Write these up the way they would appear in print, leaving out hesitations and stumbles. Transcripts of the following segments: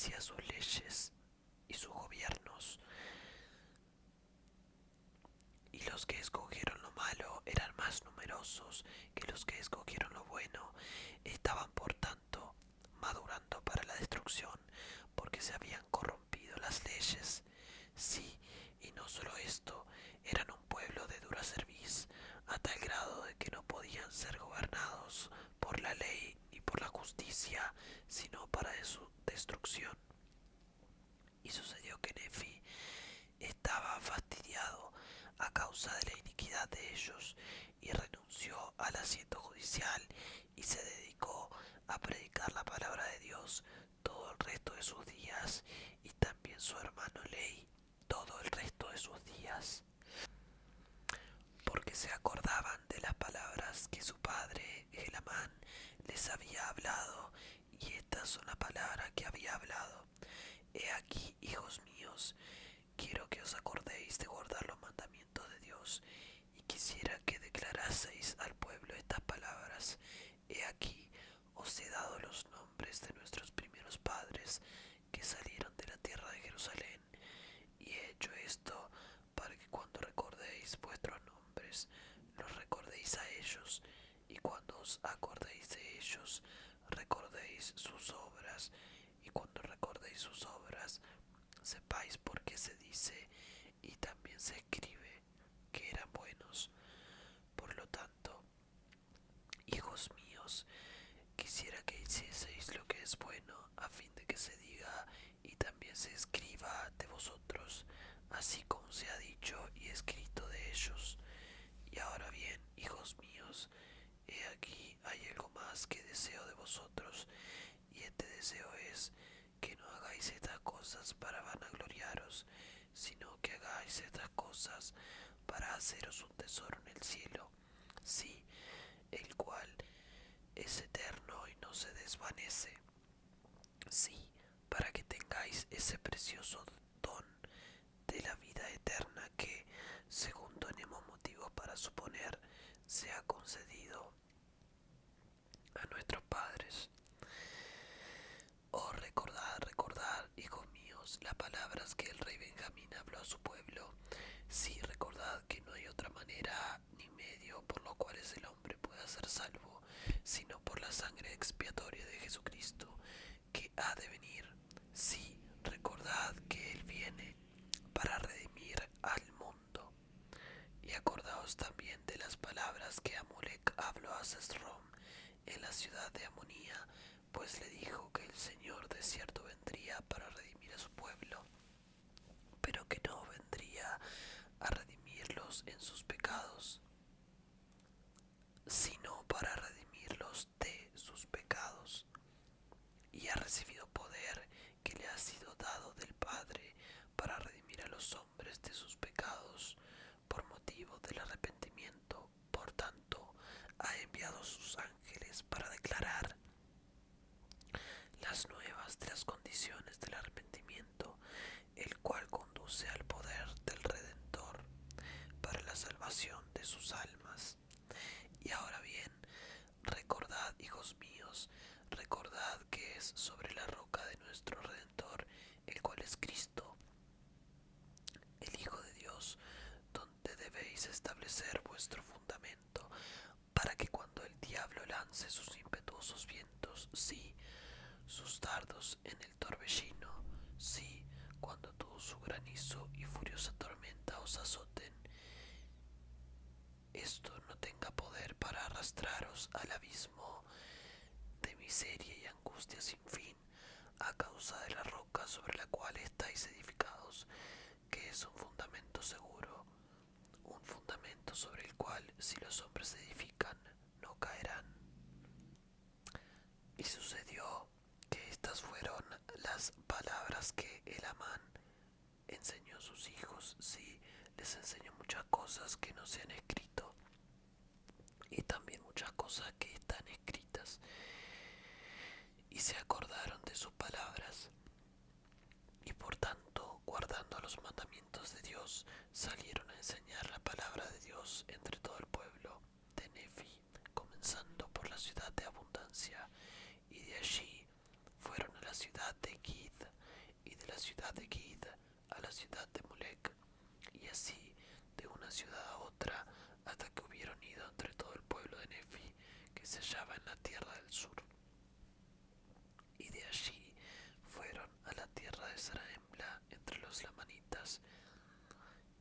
establecía sus leyes y sus gobiernos, y los que escogieron lo malo eran más numerosos que los que escogieron lo bueno. Estaban, por tanto, madurando para la destrucción, porque se habían corrompido las leyes. Sí, y no solo esto, eran un pueblo de dura cerviz, a tal grado de que no podían ser gobernados por la ley ni por la justicia, sino para su destrucción. Y sucedió que Nefi estaba fastidiado a causa de la iniquidad de ellos, y renunció al asiento judicial y se dedicó a predicar la palabra de Dios todo el resto de sus días, y también su hermano Ley todo el resto de sus días, porque se acordaban de las palabras que su padre Elamán les había hablado. Y estas son las palabras que había hablado: He aquí, hijos míos, quiero que os acordéis de guardar los mandamientos de Dios, y quisiera que declaraseis al pueblo estas palabras. He aquí, os he dado los nombres de nuestros primeros padres que salieron de la tierra de Jerusalén, y he hecho esto para que cuando recordéis vuestros nombres, los recordéis a ellos, y cuando os acordéis de ellos, recordéis sus obras, y cuando recordéis sus obras, sepáis por qué se dice y también se escribe que eran buenos. Por lo tanto, hijos míos, quisiera que hicieseis lo que es bueno, a fin de que se diga y también se escriba de vosotros, así como se ha dicho y escrito de ellos. Y ahora bien, hijos míos, he aquí hay algo más que deseo de vosotros, y este deseo es que no hagáis estas cosas para vanagloriaros, sino que hagáis estas cosas para haceros un tesoro en el cielo, sí, el cual es eterno y no se desvanece. Sí, para que tengáis ese precioso don de la vida eterna que, según tenemos motivos para suponer, se ha concedido a nuestros padres. Oh, recordad, recordad, hijos míos, las palabras que el rey Benjamín habló a su pueblo. Sí, recordad que no hay otra manera ni medio por los cuales el hombre pueda ser salvo, sino por la sangre expiatoria de Jesucristo, que ha de venir. Sí, recordad que Él viene para redimir al mundo. Y acordaos también de las palabras que Amolec habló a Sesrom en la ciudad de Amonía, pues le dijo que el Señor de cierto vendría para redimir a su pueblo, pero que no vendría a redimirlos en sus pecados, sino para redimirlos de sus pecados. Y ha recibido poder que le ha sido dado del Padre para redimir a los hombres de sus pecados por motivo del arrepentimiento. Por tanto, ha enviado sus ángeles para declarar las nuevas de las condiciones del arrepentimiento, el cual conduce al poder del Redentor para la salvación de sus almas. Y ahora bien, recordad, hijos míos, recordad que es sobre la roca de nuestro Redentor, el cual es Cristo, el Hijo de Dios, donde debéis establecer vuestro fundamento, para que cuando el diablo lance sus impetuosos vientos, sí, sus dardos en el torbellino, sí, cuando todo su granizo y furiosa tormenta os azoten, esto no tenga poder para arrastraros al abismo de miseria y angustia sin fin, a causa de la roca sobre la cual estáis edificados, que es un fundamento seguro, un fundamento sobre el cual, si los hombres edifican, no caerán. Y sucedió que estas fueron las palabras que Elamán enseñó a sus hijos. Sí, les enseñó muchas cosas que no se han escrito, y también muchas cosas que están escritas, y se acordaron de sus palabras, y por tanto, guardando los mandamientos de Dios, salieron a enseñar la palabra de Dios entre todo el pueblo de Nefi, comenzando por la ciudad de Abundancia, y de allí fueron a la ciudad de Gid, a la ciudad de Molec, y así de una ciudad a otra, hasta que hubieron ido entre todo el pueblo de Nefi, que se hallaba en la tierra del sur. Y de allí fueron a la tierra de Zarahemla entre los lamanitas.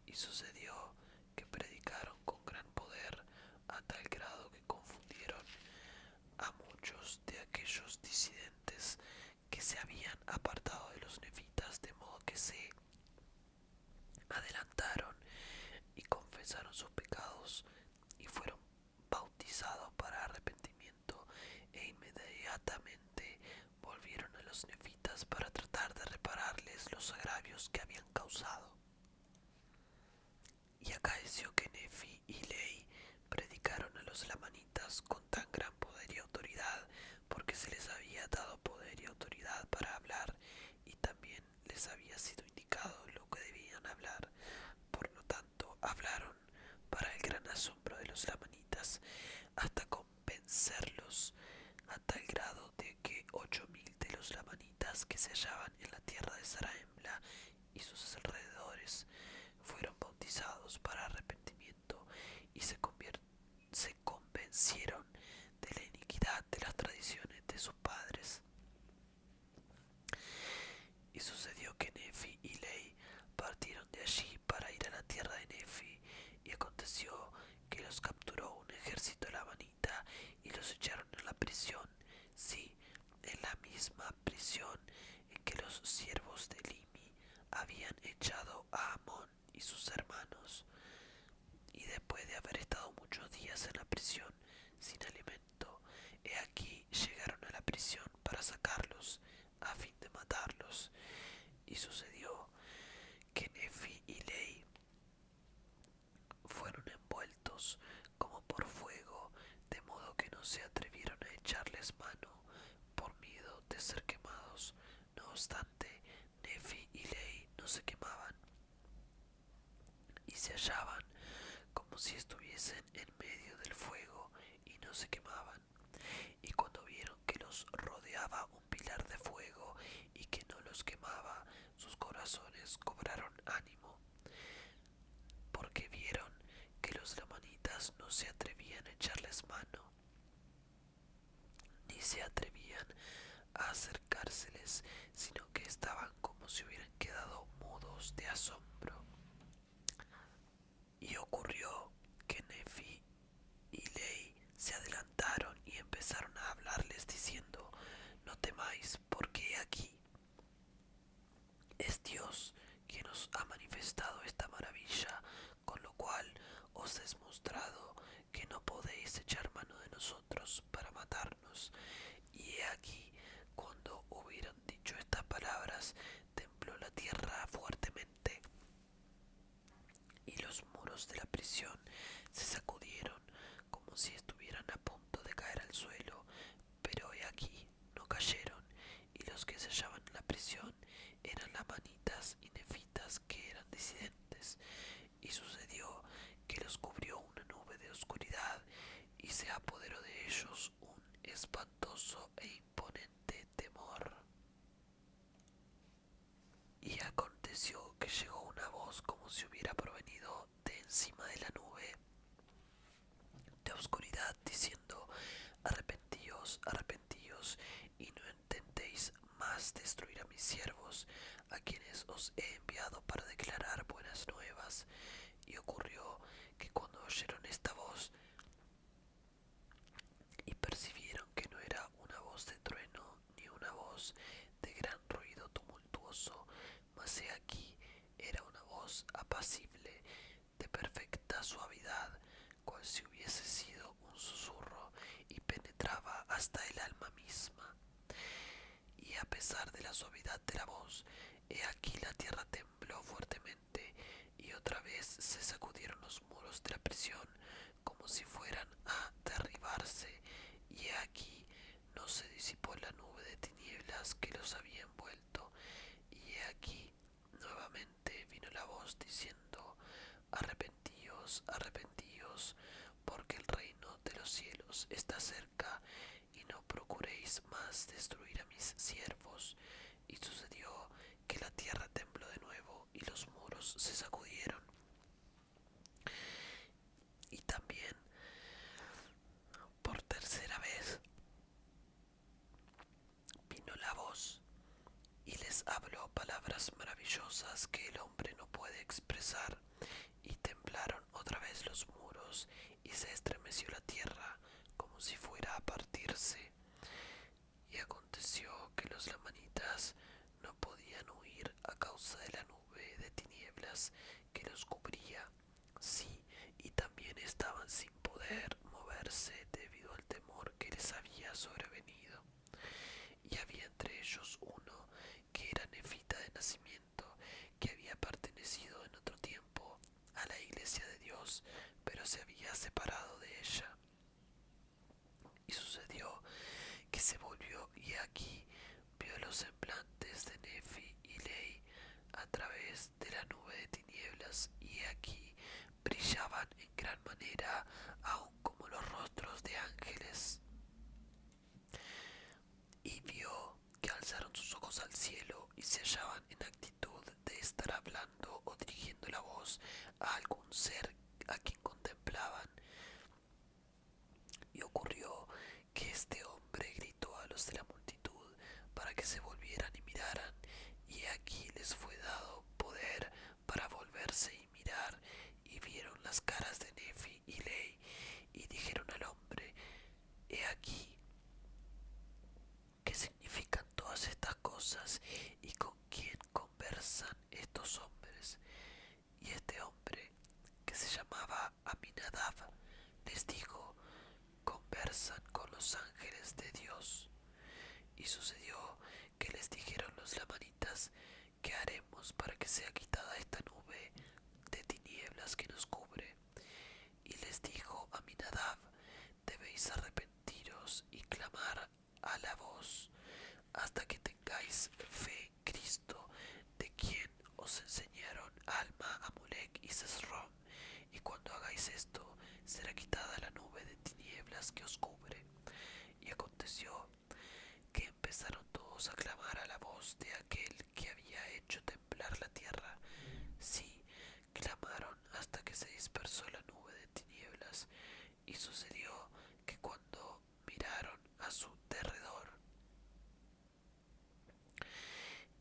Y sucedió que predicaron con gran poder, a tal grado que confundieron a muchos de aquellos disidentes que se habían apartado de los nefitas, de modo que se adelantaron y confesaron sus pecados y fueron bautizados para arrepentimiento, e inmediatamente volvieron a los nefitas para tratar de repararles los agravios que habían causado. Y acaeció que Nefi y Lei predicaron a los lamanitas con tan gran poder y autoridad, porque se les había dado poder y autoridad para hablar, y también les había sido indicado lo que debían hablar. Por lo tanto, hablaron para el gran asombro de los lamanitas, hasta convencerlos, a tal grado de que 8000 de los lamanitas que se hallaban en la tierra de Zarahemla y sus alrededores fueron bautizados para arrepentimiento, y se convencieron de la iniquidad de las tradiciones de sus padres. Y sucedió que Nefi y Lei partieron de allí para ir a la tierra de Nefi, y aconteció que los capturó un ejército lamanita y los echaron en la prisión, sí, en la misma prisión en que los siervos de Limi habían echado a Amón y sus hermanos. Y después de haber estado muchos días en la prisión sin alimento, he aquí llegaron a la prisión para sacarlos, a fin de matarlos. Y sucedió que Nefi y Lei fueron envueltos como por fuego, de modo que no se atrevieron a echarles mano por miedo de ser quemados. No obstante, Nefi y Lei no se quemaban, y se hallaban como si estuviesen en medio del fuego, y no se quemaban. Y cuando vieron que los rodeaba un pilar de fuego y que no los quemaba, sus corazones cobraron ánimo, porque vieron que los lamanitas no se atrevían a echarles mano, ni se atrevían a acercárseles, sino que estaban como si hubieran quedado mudos de asombro. Y ocurrió que Nefi y Lei se adelantaron y empezaron a hablarles diciendo: no temáis, porque aquí es Dios quien os ha manifestado esta maravilla, con lo cual os es mostrado que no podéis echar mano de nosotros para matarnos. Y he aquí, cuando hubieron dicho estas palabras, tembló la tierra fuertemente, y los muros de la prisión se sacudieron como si estuvieran a punto de caer al suelo, pero he aquí no cayeron, y los que se hallaban en la prisión eran lamanitas y nefitas que eran disidentes. Y sucedió que los cubrió una nube de oscuridad, y se apoderó de ellos un espantoso e imponente temor. Y aconteció que llegó una voz como si hubiera provenido de encima de la nube de oscuridad, diciendo: arrepentíos, arrepentíos, y no intentéis más destruir a mis siervos, a quienes os he enviado para declarar buenas nuevas. Y ocurrió que cuando oyeron esta voz y percibieron que no era una voz de trueno ni una voz de gran ruido tumultuoso, mas he aquí era una voz apacible, de perfecta suavidad, cual si hubiese sido un susurro, y penetraba hasta el alma misma. Y a pesar de la suavidad de la voz, he aquí la tierra tembló fuertemente, y otra vez se sacudieron los muros de la prisión como si fueran a derribarse, y he aquí no se disipó la nube de tinieblas que los había envuelto, y he aquí nuevamente vino la voz diciendo: arrepentíos, arrepentíos, porque el reino de los cielos está cerca, y no procuréis más destruir a mis siervos. Y sucedió que la tierra tembló de nuevo, y expresar, y temblaron otra vez los muros, y se estremeció la tierra como si fuera a partirse. Y aconteció que los lamanitas no podían huir a causa de la nube de tinieblas que los cubría. Sí, y también estaban sin poder moverse debido al temor que les había sobrevenido. Y había entre ellos uno que era nefita de nacimiento, que había pertenecido en otro tiempo a la iglesia de Dios, pero se había separado de ella. Y sucedió que se volvió, y aquí vio los semblantes de Nefi y Lei a través de la nube de tinieblas, y aquí brillaban en gran manera, aun como los rostros de ángeles. Y vio que alzaron sus ojos al cielo y se hallaban en actitud de estar hablando o dirigiendo la voz a algún ser a quien contemplaban. Y ocurrió que este hombre gritó a los de la multitud para que se volvieran y miraran, y aquí les fue dado poder para volverse y mirar, y vieron las caras de Nefi y Lei, y dijeron al hombre: He aquí, ¿qué significan todas estas cosas y con quién conversan estos hombres? Y este hombre, que se llamaba Aminadab, les dijo: Conversan con los ángeles de Dios. Y sucedió que les dijeron los lamanitas: ¿Qué haremos para que sea quitada esta nube de tinieblas que nos cubre? Y les dijo Aminadab: Debéis arrepentiros y clamar a la voz hasta que tengáis fe en Cristo, de quien os enseñaron Alma, Amulek y Sesrom. Y cuando hagáis esto, será quitada la nube de tinieblas que os cubre. Y aconteció que empezaron todos a clamar a la voz de aquel que había hecho temblar la tierra. Sí, clamaron hasta que se dispersó la nube de tinieblas. Y sucedió que cuando miraron a su derredor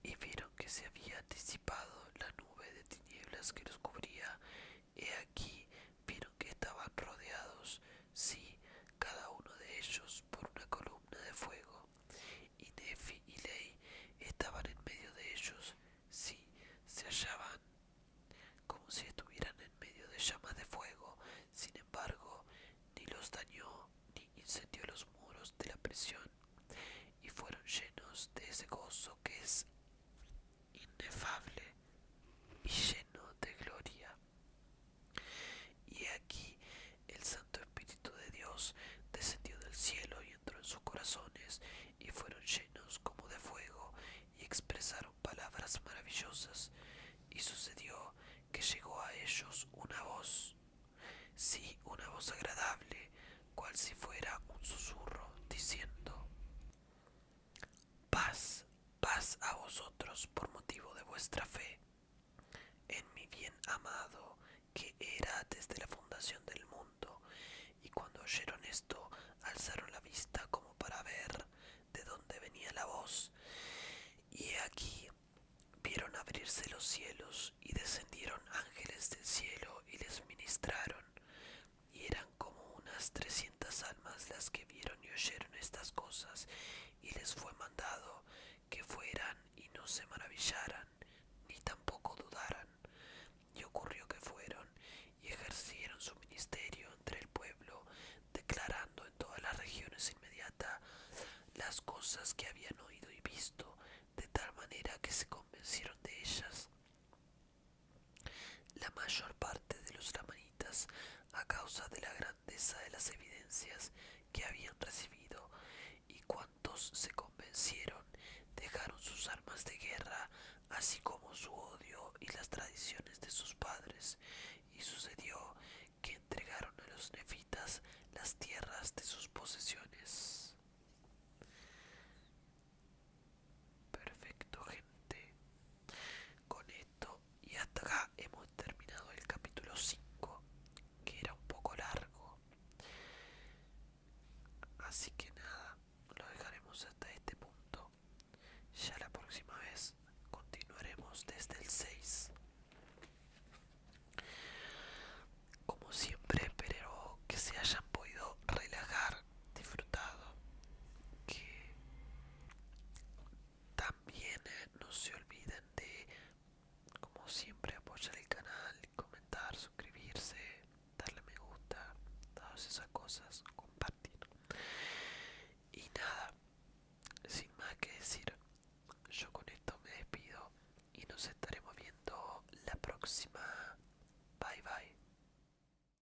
y vieron que se había disipado la nube de tinieblas que los cubría, he aquí vieron que estaban rodeados, sí, cada uno de ellos por una columna de fuego, y Nefi y Lei estaban en medio de ellos, sí, se hallaban como si estuvieran en medio de llamas de fuego. Sin embargo, ni los dañó ni incendió los muros de la prisión, y fueron llenos de ese gozo que es inefable y lleno de gloria. Y aquí el Santo Espíritu de Dios descendió del cielo y entró en sus corazones, y fueron llenos como de fuego, y expresaron palabras maravillosas. Y sucedió que llegó a ellos una voz, sí, una voz agradable, cual si fuera un susurro, diciendo: Paz, paz a vosotros por motivo de vuestra fe en mi bien amado, que era desde la fundación del mundo. Y cuando oyeron esto, alzaron la vista como para ver de dónde venía la voz. Y he aquí, vieron abrirse los cielos, y descendieron ángeles del cielo y les ministraron. Y eran como unas 300 almas las que vieron y oyeron estas cosas, y les fue mandado que fueran y no se maravillaran, ni tampoco dudaran. Y ocurrió que fueron y ejercieron su ministerio entre el pueblo, declarando en todas las regiones inmediatas las cosas que habían oído y visto, de tal manera que se convencieron de ellas la mayor parte de los lamanitas, a causa de la grandeza de las evidencias que habían recibido. Y cuantos se convencieron dejaron sus armas de guerra, así como su odio y las tradiciones